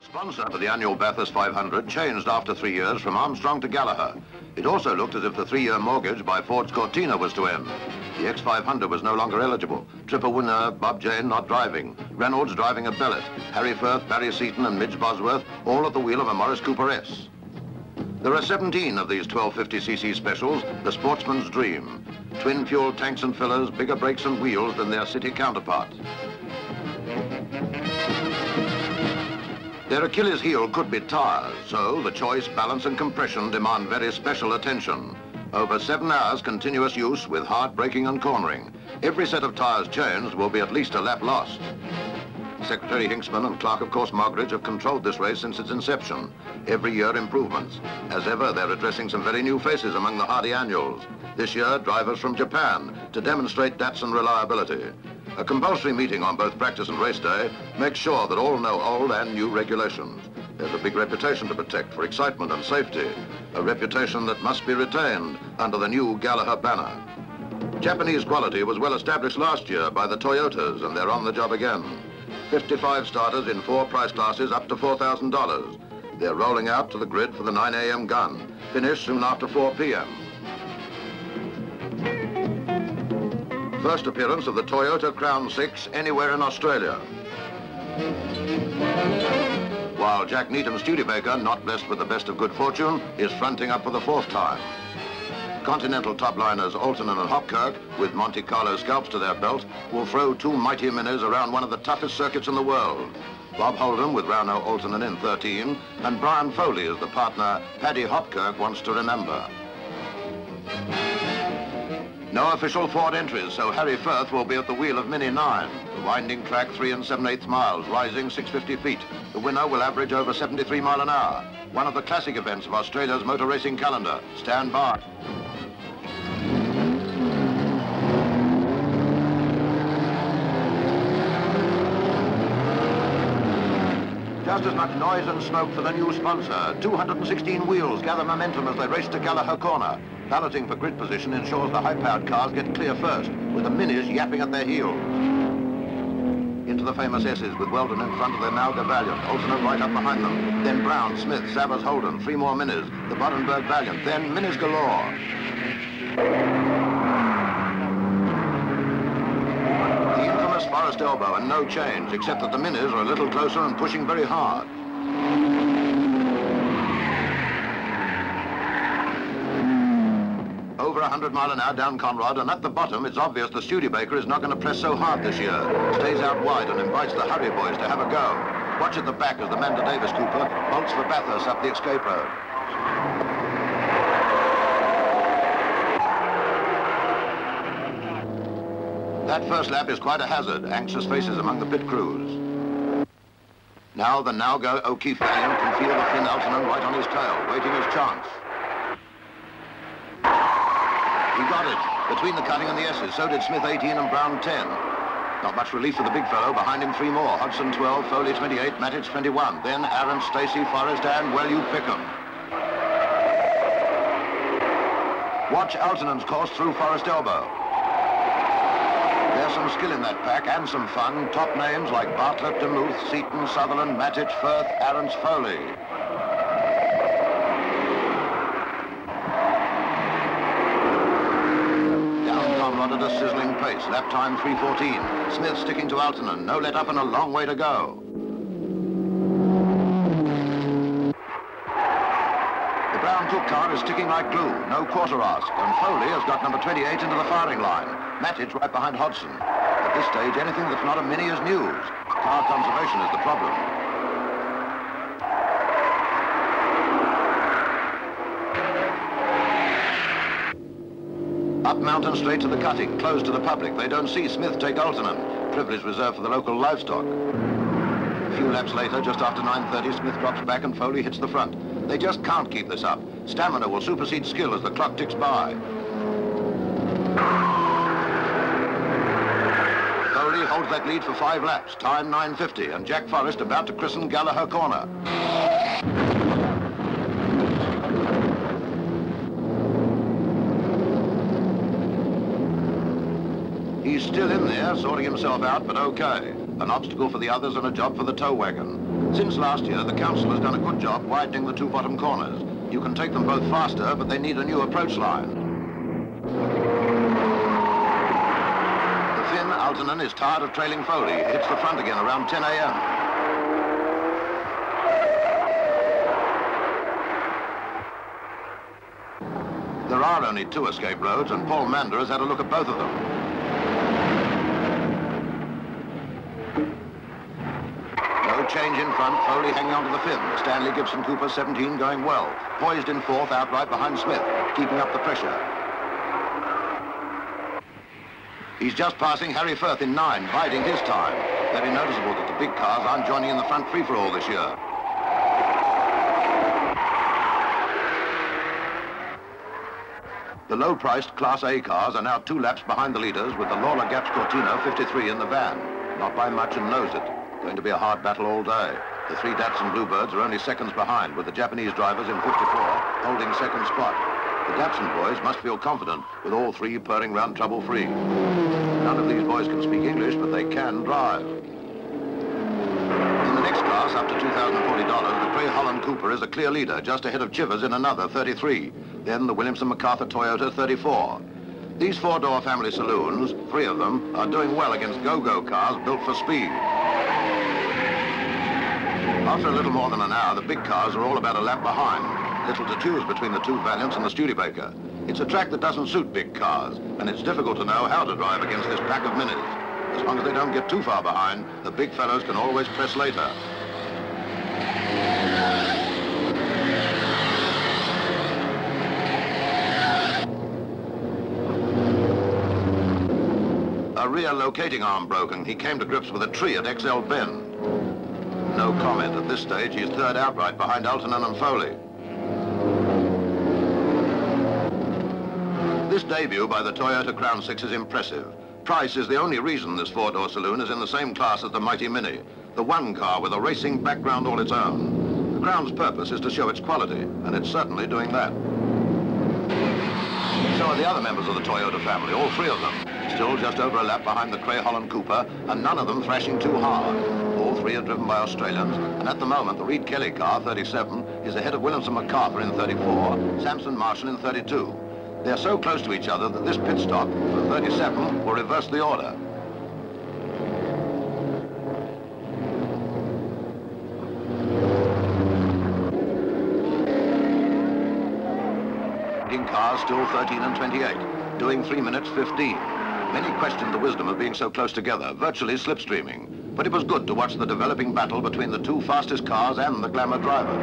Sponsor for the annual Bathurst 500 changed after 3 years from Armstrong to Gallaher. It also looked as if the 3-year mortgage by Ford's Cortina was to end. The X500 was no longer eligible. Triple winner Bob Jane not driving. Reynolds driving a Bellet. Harry Firth, Barry Seaton and Midge Bosworth all at the wheel of a Morris Cooper S. There are 17 of these 1250cc specials, the sportsman's dream. Twin fuel tanks and fillers, bigger brakes and wheels than their city counterparts. Their Achilles heel could be tyres, so the choice, balance and compression demand very special attention. Over 7 hours continuous use with hard braking and cornering. Every set of tyres changed will be at least a lap lost. Secretary Hinksman and Clerk of Course Mogridge have controlled this race since its inception. Every year improvements. As ever, they're addressing some very new faces among the hardy annuals. This year, drivers from Japan to demonstrate Datsun reliability. A compulsory meeting on both practice and race day makes sure that all know old and new regulations. There's a big reputation to protect for excitement and safety, a reputation that must be retained under the new Gallaher banner. Japanese quality was well established last year by the Toyotas, and they're on the job again. 55 starters in 4 price classes up to $4,000. They're rolling out to the grid for the 9 a.m. gun, finish soon after 4 p.m. First appearance of the Toyota Crown 6 anywhere in Australia. While Jack Needham's Studebaker, not blessed with the best of good fortune, is fronting up for the 4th time. Continental topliners Altonen and Hopkirk, with Monte Carlo scalps to their belt, will throw 2 mighty minis around one of the toughest circuits in the world. Bob Holden with Rauno Altonen in 13, and Brian Foley is the partner Paddy Hopkirk wants to remember. No official Ford entries, so Harry Firth will be at the wheel of Mini 9. The winding track 3 7/8 miles, rising 650 feet. The winner will average over 73 miles an hour. One of the classic events of Australia's motor racing calendar. Stand by. Just as much noise and smoke for the new sponsor. 216 wheels gather momentum as they race to Gallaher Corner. Balloting for grid position ensures the high-powered cars get clear first, with the minis yapping at their heels. Into the famous S's with Weldon in front of their Malga Valiant, Altonen right up behind them. Then Brown, Smith, Savers, Holden, 3 more minis, the Boddenberg Valiant, then minis galore. Forest elbow and no change, except that the minis are a little closer and pushing very hard. Over 100 miles an hour down Conrad, and at the bottom it's obvious the Studebaker is not going to press so hard this year. Stays out wide and invites the Hurry boys to have a go. Watch at the back as the Manda Davis Cooper bolts for Bathurst up the escape road. That first lap is quite a hazard, anxious faces among the pit crews. Now the now-go O'Keefe Valiant can feel the thin Altonen right on his tail, waiting his chance. He got it, between the cutting and the S's, so did Smith 18 and Brown 10. Not much relief for the big fellow, behind him 3 more, Hudson 12, Foley 28, Matic 21, then Aaron, Stacey, Forrest and, well, you pick 'em. Watch Altonen's course through Forest Elbow. There's some skill in that pack and some fun. Top names like Bartlett, DeMuth, Seaton, Sutherland, Matic, Firth, Aarons, Foley. Down Conrad at a sizzling pace. Lap time 3:14. Smith sticking to Altonen. No let up and a long way to go. The Brown Cook car is sticking like glue. No quarter ask. And Foley has got number 28 into the firing line. Matic right behind Hodgson. At this stage, anything that's not a mini is news. Car conservation is the problem. Up Mountain Straight to the cutting, closed to the public. They don't see Smith take Altonen. Privilege reserved for the local livestock. A few laps later, just after 9:30, Smith drops back and Foley hits the front. They just can't keep this up. Stamina will supersede skill as the clock ticks by. Foley holds that lead for 5 laps, time 9:50, and Jack Forrest about to christen Gallaher Corner. He's still in there, sorting himself out, but okay. An obstacle for the others and a job for the tow wagon. Since last year, the council has done a good job widening the two bottom corners. You can take them both faster, but they need a new approach line. The Finn, Altonen, is tired of trailing Foley. He hits the front again around 10 a.m. There are only 2 escape roads, and Paul Mander has had a look at both of them. No change in front, Foley hanging on to the Finn. Stanley Gibson Cooper, 17, going well. Poised in 4th, outright behind Smith, keeping up the pressure. He's just passing Harry Firth in 9, biding his time. Very noticeable that the big cars aren't joining in the front free-for-all this year. The low-priced Class A cars are now 2 laps behind the leaders, with the Lawler Gaps Cortina 53 in the van. Not by much and knows it. Going to be a hard battle all day. The 3 Datsun Bluebirds are only seconds behind, with the Japanese drivers in 54 holding second spot. The Datsun boys must feel confident, with all 3 purring round trouble-free. None of these boys can speak English, but they can drive. In the next class, up to $2,040, the Grey Holland Cooper is a clear leader, just ahead of Chivers in another 33. Then the Williamson MacArthur Toyota 34. These 4-door family saloons, 3 of them, are doing well against go-go cars built for speed. After a little more than an hour, the big cars are all about a lap behind. Little to choose between the 2 Valiants and the Studebaker. It's a track that doesn't suit big cars, and it's difficult to know how to drive against this pack of minis. As long as they don't get too far behind, the big fellows can always press later. A rear locating arm broken. He came to grips with a tree at XL Bend. No comment. At this stage, he's 3rd outright behind Altonen and Foley. This debut by the Toyota Crown 6 is impressive. Price is the only reason this 4-door saloon is in the same class as the mighty Mini, the one car with a racing background all its own. The Crown's purpose is to show its quality, and it's certainly doing that. So are the other members of the Toyota family, all 3 of them. Still just over a lap behind the Grey Holland Cooper, and none of them thrashing too hard. All 3 are driven by Australians, and at the moment the Reed Kelly car, 37, is ahead of Williamson MacArthur in 34, Samson Marshall in 32. They're so close to each other that this pit stop for 37 will reverse the order. Cars still 13 and 28, doing 3 minutes 15. Many questioned the wisdom of being so close together, virtually slipstreaming. But it was good to watch the developing battle between the 2 fastest cars and the glamour drivers.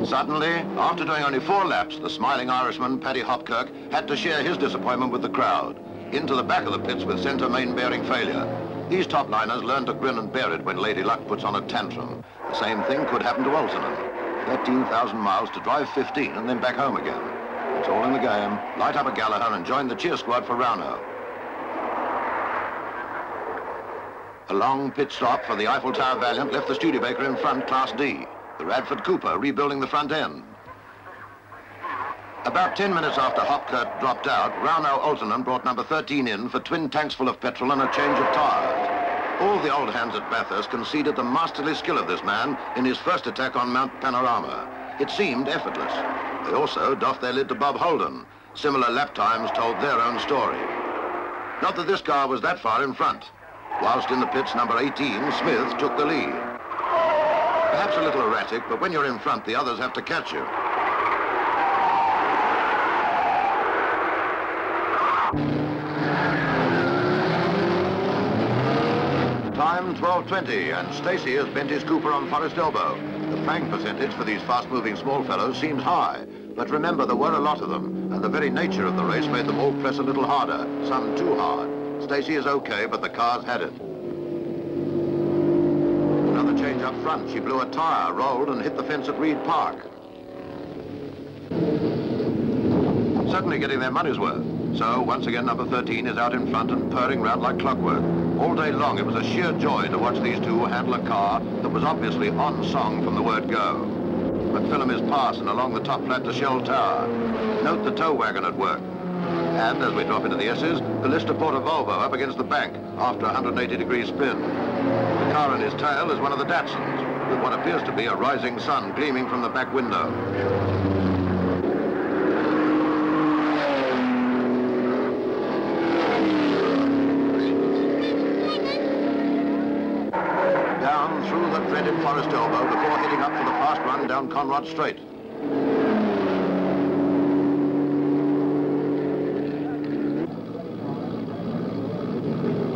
Suddenly, after doing only 4 laps, the smiling Irishman, Paddy Hopkirk, had to share his disappointment with the crowd. Into the back of the pits with centre main bearing failure. These top-liners learn to grin and bear it when Lady Luck puts on a tantrum. The same thing could happen to Altonen. 13,000 miles to drive 15 and then back home again. It's all in the game. Light up a Gallaher and join the cheer squad for Rauno. A long pit stop for the Eiffel Tower Valiant left the Studebaker in front, Class D. The Radford Cooper rebuilding the front end. About 10 minutes after Hopkirk dropped out, Rauno Altonen brought number 13 in for twin tanks full of petrol and a change of tyres. All the old hands at Bathurst conceded the masterly skill of this man in his first attack on Mount Panorama. It seemed effortless. They also doffed their lid to Bob Holden. Similar lap times told their own story. Not that this car was that far in front. Whilst in the pits, number 18, Smith, took the lead. Perhaps a little erratic, but when you're in front, the others have to catch you. Time 12:20, and Stacey has bent his Cooper on Forest Elbow. The fang percentage for these fast-moving small fellows seems high, but remember there were a lot of them, and the very nature of the race made them all press a little harder, some too hard. Stacey is okay, but the car's had it. Another change up front. She blew a tyre, rolled, and hit the fence at Reed Park. Certainly getting their money's worth. So, once again, number 13 is out in front and purring round like clockwork. All day long, it was a sheer joy to watch these two handle a car that was obviously on song from the word go. McPhillum is passing along the top flat to Shell Tower. Note the tow wagon at work. And as we drop into the S's, the Lister Porter Volvo up against the bank after a 180-degree spin. The car on his tail is one of the Datsuns, with what appears to be a rising sun gleaming from the back window. Down through the dreaded Forest Elbow before heading up for the fast run down Conrod Straight.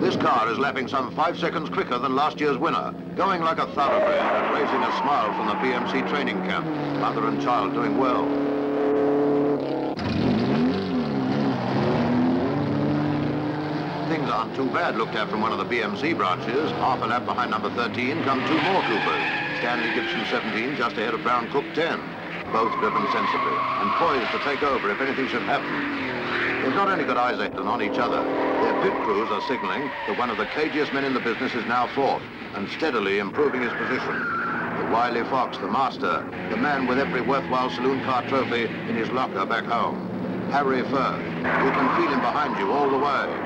This car is lapping some 5 seconds quicker than last year's winner, going like a thoroughbred and raising a smile from the BMC training camp. Mother and child doing well. Things aren't too bad looked at from one of the BMC branches. Half a lap behind number 13 come 2 more Coopers. Stanley Gibson 17 just ahead of Brown Cook 10. Both driven sensibly and poised to take over if anything should happen. They've not only got eyes on each other, their pit crews are signalling that one of the cagiest men in the business is now fourth and steadily improving his position. The wily Fox, the master, the man with every worthwhile saloon car trophy in his locker back home. Harry Firth, you can feel him behind you all the way.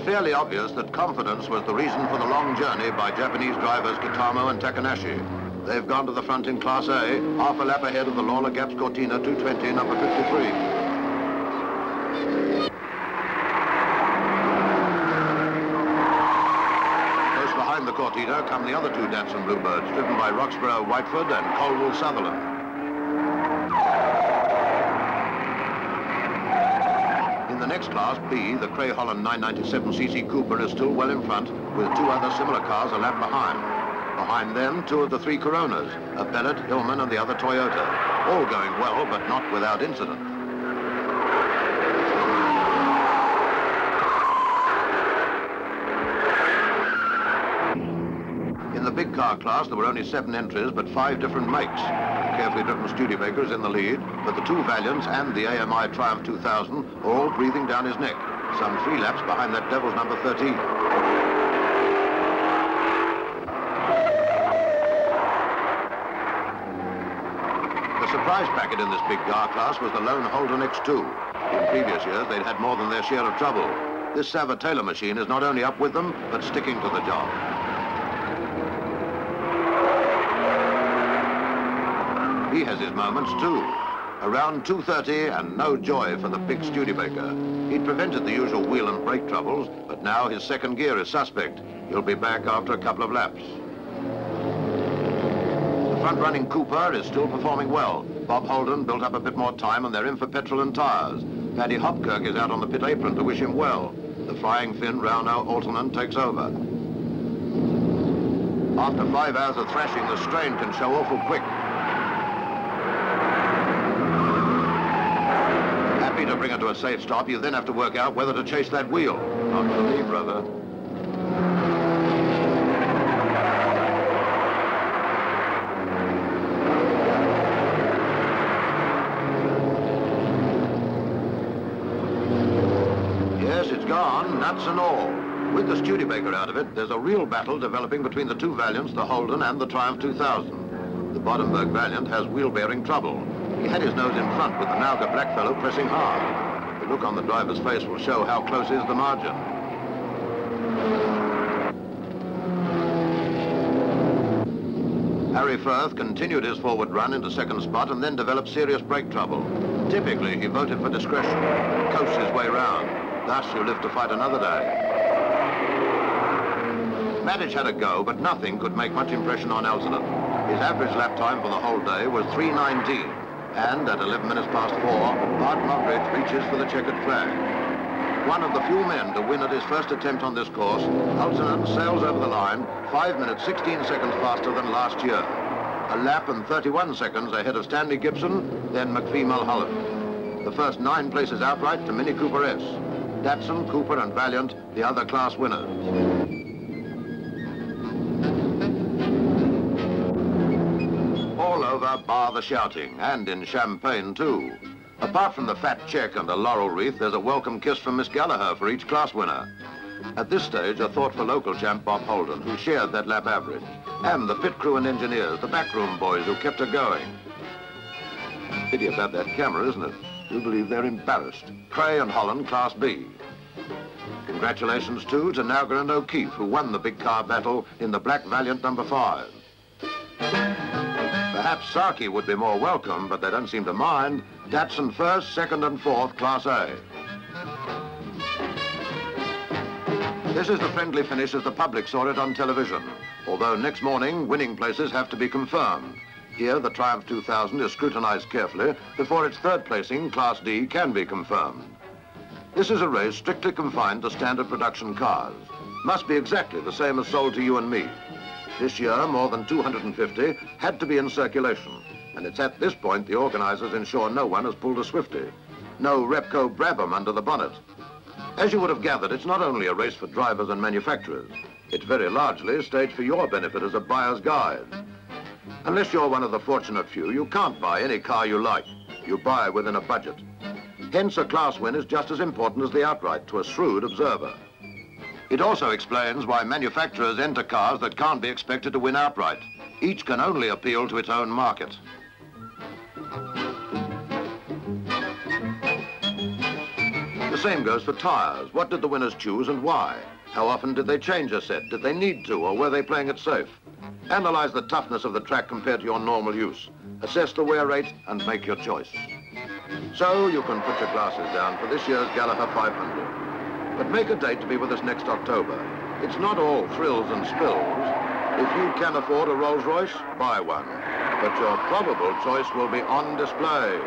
Fairly obvious that confidence was the reason for the long journey by Japanese drivers Kitamo and Takanashi. They've gone to the front in Class A, half a lap ahead of the Lawler Gaps Cortina 220, number 53. Close behind the Cortina come the other 2 Datsun Bluebirds, driven by Roxborough Whiteford and Colwell Sutherland. In the next Class, B, the Cray Holland 997cc Cooper is still well in front, with 2 other similar cars a lap behind. Behind them, 2 of the 3 Coronas, a Bennett, Hillman and the other Toyota. All going well, but not without incident. In the big car class, there were only 7 entries, but 5 different makes. Carefully driven Studebakers in the lead, but the 2 Valiants and the AMI Triumph 2000 are all breathing down his neck, some 3 laps behind that Devil's number 13. The surprise packet in this big car class was the lone Holden X2. In previous years, they'd had more than their share of trouble. This Savile Taylor machine is not only up with them, but sticking to the job. He has his moments too. Around 2:30 and no joy for the big Studebaker. He'd prevented the usual wheel and brake troubles, but now his second gear is suspect. He'll be back after a couple of laps. The front-running Cooper is still performing well. Bob Holden built up a bit more time and they're in for petrol and tyres. Paddy Hopkirk is out on the pit apron to wish him well. The Flying Finn Rownell Altonen takes over. After 5 hours of thrashing, the strain can show awful quick. To bring it to a safe stop, you then have to work out whether to chase that wheel. Not for me, brother. Yes, it's gone, nuts and all. With the Studebaker out of it, there's a real battle developing between the 2 Valiants, the Holden and the Triumph 2000. The Bodenberg Valiant has wheel-bearing trouble. He had his nose in front with the Nauga blackfellow pressing hard. The look on the driver's face will show how close is the margin. Harry Firth continued his forward run into second spot and then developed serious brake trouble. Typically, he voted for discretion, coast his way round. Thus, he'll live to fight another day. Maddich had a go, but nothing could make much impression on Altonen. His average lap time for the whole day was 3:19. And at 11 minutes past 4, Bart Mockridge reaches for the checkered flag. One of the few men to win at his first attempt on this course, Altonen sails over the line 5 minutes 16 seconds faster than last year. A lap and 31 seconds ahead of Stanley Gibson, then McPhee Mulholland. The first 9 places outright to Mini Cooper S. Datsun, Cooper and Valiant, the other class winners. All over, bar the shouting, and in Champagne too. Apart from the fat cheque and a laurel wreath, there's a welcome kiss from Miss Gallaher for each class winner. At this stage, a thought for local champ Bob Holden, who shared that lap average, and the pit crew and engineers, the backroom boys who kept her going. Pity about that camera, isn't it? Do believe they're embarrassed. Cray and Holland, Class B. Congratulations, too, to Nauger and O'Keefe, who won the big car battle in the Black Valiant number 5. Perhaps Saki would be more welcome, but they don't seem to mind. Datsun first, second and fourth, Class A. This is the friendly finish as the public saw it on television, although next morning winning places have to be confirmed. Here, the Triumph 2000 is scrutinized carefully before its third placing, Class D, can be confirmed. This is a race strictly confined to standard production cars. Must be exactly the same as sold to you and me. This year, more than 250 had to be in circulation, and it's at this point the organizers ensure no one has pulled a Swifty. No Repco Brabham under the bonnet. As you would have gathered, it's not only a race for drivers and manufacturers. It's very largely staged for your benefit as a buyer's guide. Unless you're one of the fortunate few, you can't buy any car you like. You buy within a budget. Hence, a class win is just as important as the outright to a shrewd observer. It also explains why manufacturers enter cars that can't be expected to win outright. Each can only appeal to its own market. The same goes for tyres. What did the winners choose and why? How often did they change a set? Did they need to, or were they playing it safe? Analyze the toughness of the track compared to your normal use. Assess the wear rate and make your choice. So you can put your glasses down for this year's Gallaher 500. But make a date to be with us next October. It's not all thrills and spills. If you can afford a Rolls-Royce, buy one. But your probable choice will be on display.